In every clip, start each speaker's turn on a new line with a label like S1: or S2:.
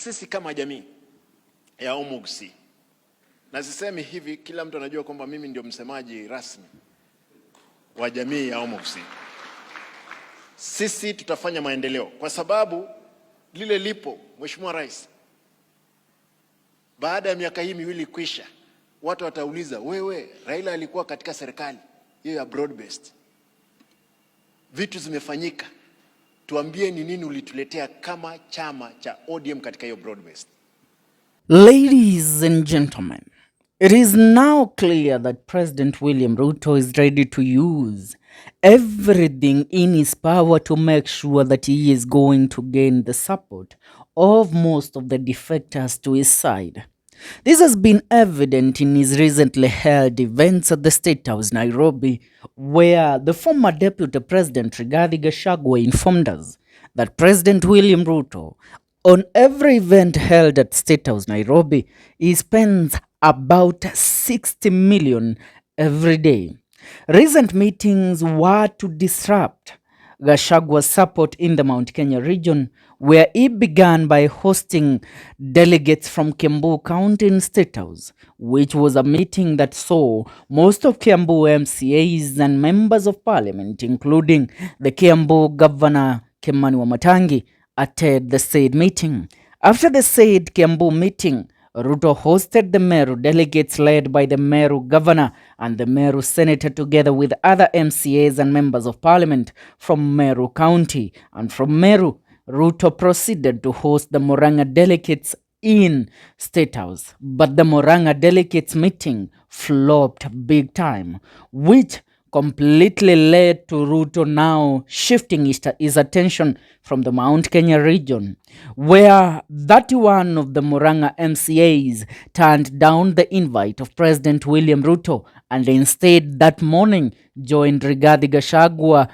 S1: sisi kama jamii ya Kisii, na sisemi hivi, kila mtu anajua kwamba mimi ndio msemaji rasmi wa jamii ya Kisii. Sisi tutafanya maendeleo kwa sababu lile lipo. Mheshimiwa Rais, baada ya miaka hii miwili kuisha, watu watauliza, wewe Raila alikuwa katika serikali hiyo ya broad based, vitu zimefanyika, tuambie ni nini ulituletea kama chama cha ODM katika hiyo broad based.
S2: Ladies and gentlemen, it is now clear that President William Ruto is ready to use everything in his power to make sure that he is going to gain the support of most of the defectors to his side. This has been evident in his recently held events at the Statehouse, Nairobi, where the former Deputy President Rigathi Gachagua informed us that President William Ruto, on every event held at Statehouse, Nairobi, he spends about 60 million every day. Recent meetings were to disrupt Gachagua's support in the Mount Kenya region, where he began by hosting delegates from Kiambu County in Statehouse, which was a meeting that saw most of Kiambu MCAs and members of parliament, including the Kiambu Governor MATIANG'I, attend the said meeting. After the said Kiambu meeting, Ruto hosted the Meru delegates led by the Meru governor and the Meru senator, together with other MCAs and members of parliament from Meru County. And from Meru, Ruto proceeded to host the Murang'a delegates in Statehouse. But the Murang'a delegates meeting flopped big time, which completely led to Ruto now shifting his attention from the Mount Kenya region, where 31 of the Murang'a MCAs turned down the invite of President William Ruto and instead that morning joined Rigathi Gachagua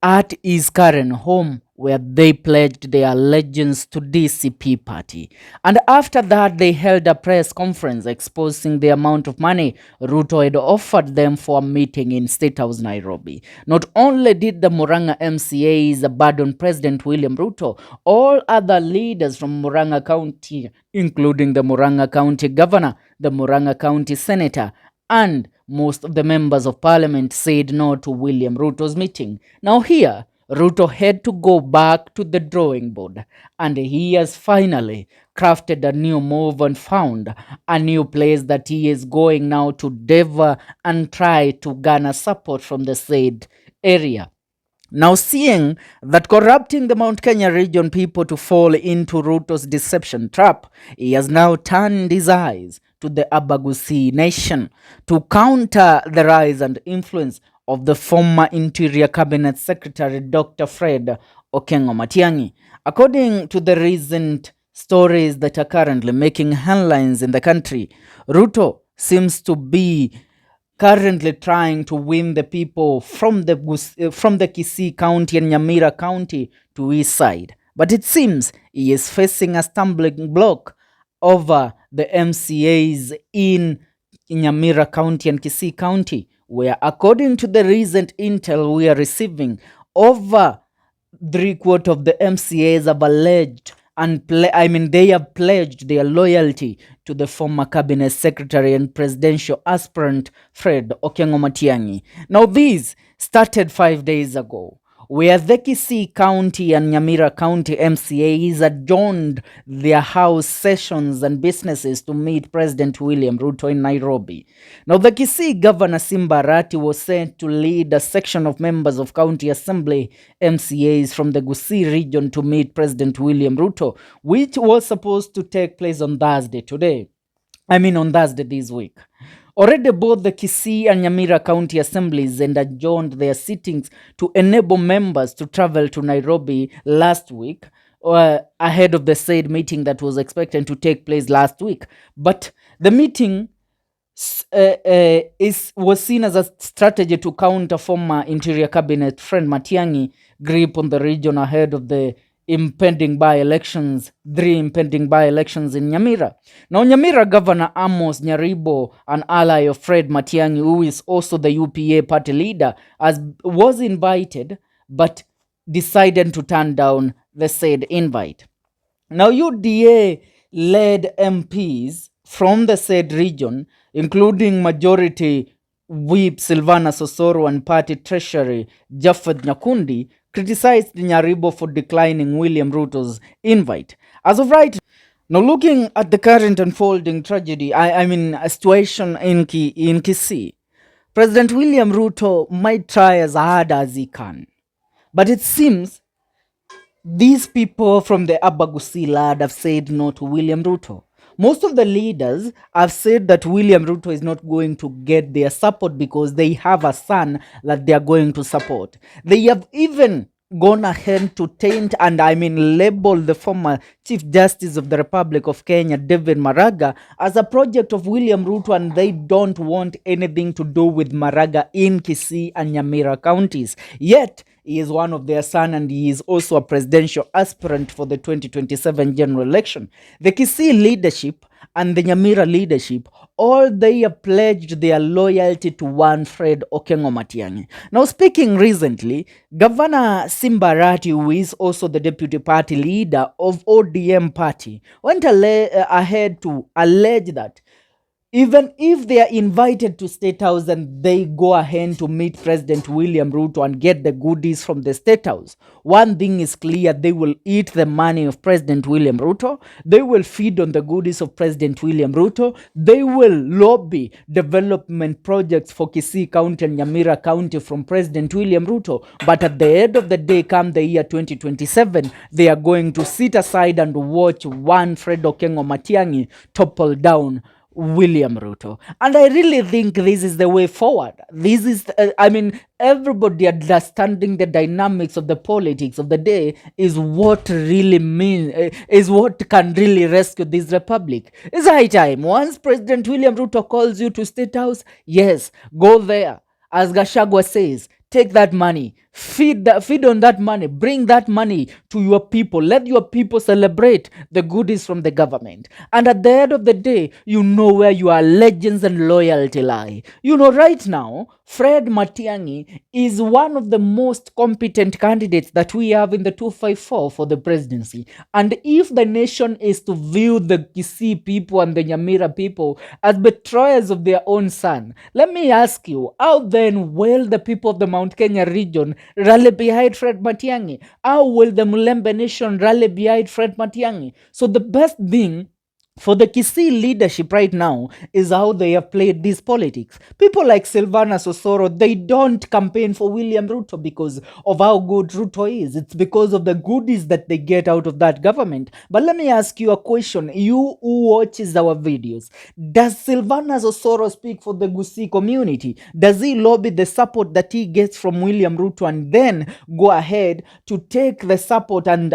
S2: at his current home, where they pledged their allegiance to DCP party. And after that, they held a press conference exposing the amount of money Ruto had offered them for a meeting in Statehouse, Nairobi. Not only did the Murang'a MCAs abandon President William Ruto, all other leaders from Murang'a County, including the Murang'a County Governor, the Murang'a County Senator, and most of the members of parliament said no to William Ruto's meeting. Now here, Ruto had to go back to the drawing board, and he has finally crafted a new move and found a new place that he is going now to endeavor and try to garner support from the said area. Now, seeing that corrupting the Mount Kenya region people to fall into Ruto's deception trap, he has now turned his eyes to the Abagusi nation to counter the rise and influence of the former Interior Cabinet Secretary Dr. Fred MATIANG'I. According to the recent stories that are currently making headlines in the country, Ruto seems to be currently trying to win the people from the Kisii County and Nyamira County to his side. But it seems he is facing a stumbling block over the MCAs in Nyamira County and Kisii County, where, according to the recent intel we are receiving, over 3/4 of the MCAs have alleged they have pledged their loyalty to the former cabinet secretary and presidential aspirant Fred MATIANG'I. Now, these started 5 days ago, where the Kisii County and Nyamira County MCAs adjourned their house sessions and businesses to meet President William Ruto in Nairobi. Now, the Kisii Governor SIMBA ARATI was sent to lead a section of members of County Assembly MCAs from the Kisii region to meet President William Ruto, which was supposed to take place on Thursday this week. Already both the Kisii and Nyamira County Assemblies and adjourned their sittings to enable members to travel to Nairobi last week, ahead of the said meeting that was expected to take place last week. But the meeting was seen as a strategy to counter former Interior Cabinet friend MATIANG'I grip on the region ahead of the three impending by-elections in Nyamira. Now, Nyamira Governor Amos Nyaribo, an ally of Fred MATIANG'I, who is also the UPA party leader, was invited but decided to turn down the said invite. Now, UDA led MPs from the said region, including Majority Whip Silvana Sosoro and Party Treasury Japheth Nyakundi, criticized Nyaribo for declining William Ruto's invite. As of right now, looking at the current unfolding tragedy, I mean a situation in Kisii, President William Ruto might try as hard as he can, but it seems these people from the Abagusi lad have said no to William Ruto. Most of the leaders have said that William Ruto is not going to get their support because they have a son that they are going to support. They have even gone ahead to taint and label the former Chief Justice of the Republic of Kenya, David Maraga, as a project of William Ruto, and they don't want anything to do with Maraga in Kisii and Nyamira counties. Yet, he is one of their son and he is also a presidential aspirant for the 2027 general election. The Kisii leadership and the Nyamira leadership, all they have pledged their loyalty to one Fred Okengo Matiangi. Now, speaking recently, Governor SIMBA ARATI, who is also the deputy party leader of ODM party, went ahead to allege that even if they are invited to Statehouse and they go ahead to meet President William Ruto and get the goodies from the Statehouse, one thing is clear: they will eat the money of President William Ruto, they will feed on the goodies of President William Ruto, they will lobby development projects for Kisii County and Nyamira County from President William Ruto. But at the end of the day, come the year 2027, they are going to sit aside and watch one Fred Okengo Matiangi topple down William Ruto. And I really think this is the way forward. This is, everybody understanding the dynamics of the politics of the day is what really is what can really rescue this republic. It's high time. Once President William Ruto calls you to State House, yes, go there. As Gachagua says, take that money, feed on that money, bring that money to your people. Let your people celebrate the goodies from the government. And at the end of the day, you know where your allegiance and loyalty lie. You know, right now, Fred Matiangi is one of the most competent candidates that we have in the 254 for the presidency. And if the nation is to view the Kisii people and the Nyamira people as betrayers of their own son, let me ask you, how then will the people of the Mount Kenya region rally behind Fred Matiangi? How will the Mulembe nation rally behind Fred Matiangi? So the best thing for the Kisii leadership right now is how they have played this politics. People like Silvana Sosoro, they don't campaign for William Ruto because of how good Ruto is. It's because of the goodies that they get out of that government. But let me ask you a question. You who watches our videos, does Silvana Sosoro speak for the Kisii community? Does he lobby the support that he gets from William Ruto and then go ahead to take the support and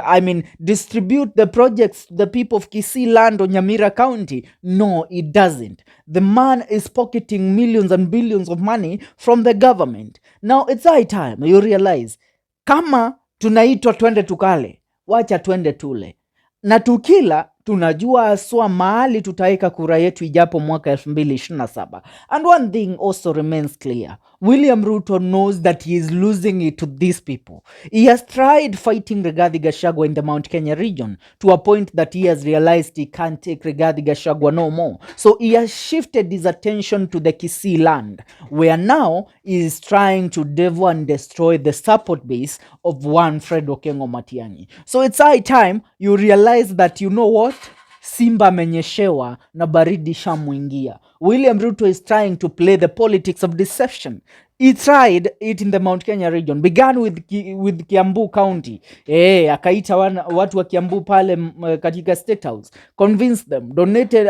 S2: distribute the projects to the people of Kisii land or Nyamira County? No, it doesn't. The man is pocketing millions and billions of money from the government. Now it's high time you realize, kama tunaitwa twende tukale, wacha twende tule. Na tukila tunajua aswa mahali tutaweka kura yetu ijapo mwaka 2027. And one thing also remains clear. William Ruto knows that he is losing it to these people. He has tried fighting Rigathi Gachagua in the Mount Kenya region to a point that he has realized he can't take Rigathi Gachagua no more. So he has shifted his attention to the Kisii land, where now he is trying to devour and destroy the support base of one Fred Okengo Matiangi. So it's high time you realize that, you know what? Simba amenyeshewa na baridi shamuingia. William Ruto is trying to play the politics of deception. He tried it in the Mount Kenya region. Began with Kiambu County. Akaita watu wa Kiambu pale katika State House. Convinced them. Donated,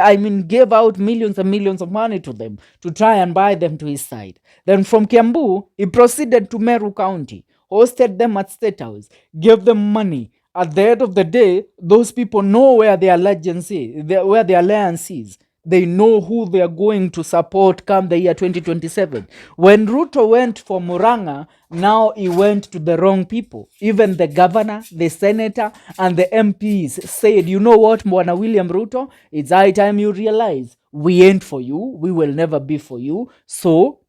S2: gave out millions and millions of money to them to try and buy them to his side. Then from Kiambu, he proceeded to Meru County. Hosted them at State House. Gave them money. At the end of the day, those people know where their alliance is. They know who they are going to support come the year 2027. When Ruto went for Muranga, now he went to the wrong people. Even the governor, the senator, and the MPs said, you know what, Bwana William Ruto, it's high time you realize we ain't for you. We will never be for you. So,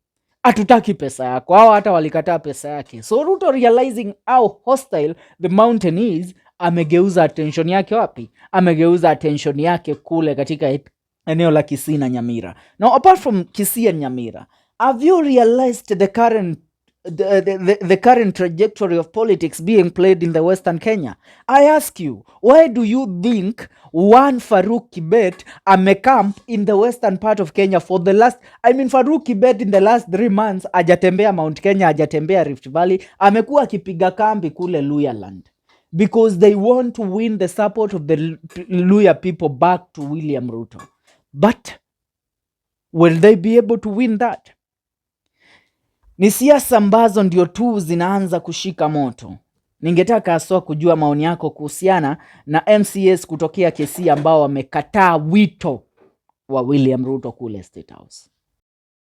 S2: hatutaki pesa yako. Hao hata walikataa pesa yake. So Ruto, realizing how hostile the mountain is, amegeuza attention yake wapi? Amegeuza attention yake kule katika eneo la Kisii na Nyamira. Now, apart from Kisii and Nyamira, have you realized the current trajectory of politics being played in the Western Kenya? I ask you, why do you think one Farouk Kibet amecamp in the western part of Kenya for the last, Farouk Kibet in the last 3 months ajatembea Mount Kenya, ajatembea Rift Valley, amekuwa akipiga kambi kule Luya land because they want to win the support of the Luya people back to William Ruto. But will they be able to win that? Ni siasa ambazo ndio tu zinaanza kushika moto. Ningetaka haswa kujua maoni yako kuhusiana na MCAs kutokea Kisii ambao wamekataa wito wa William Ruto kule Statehouse.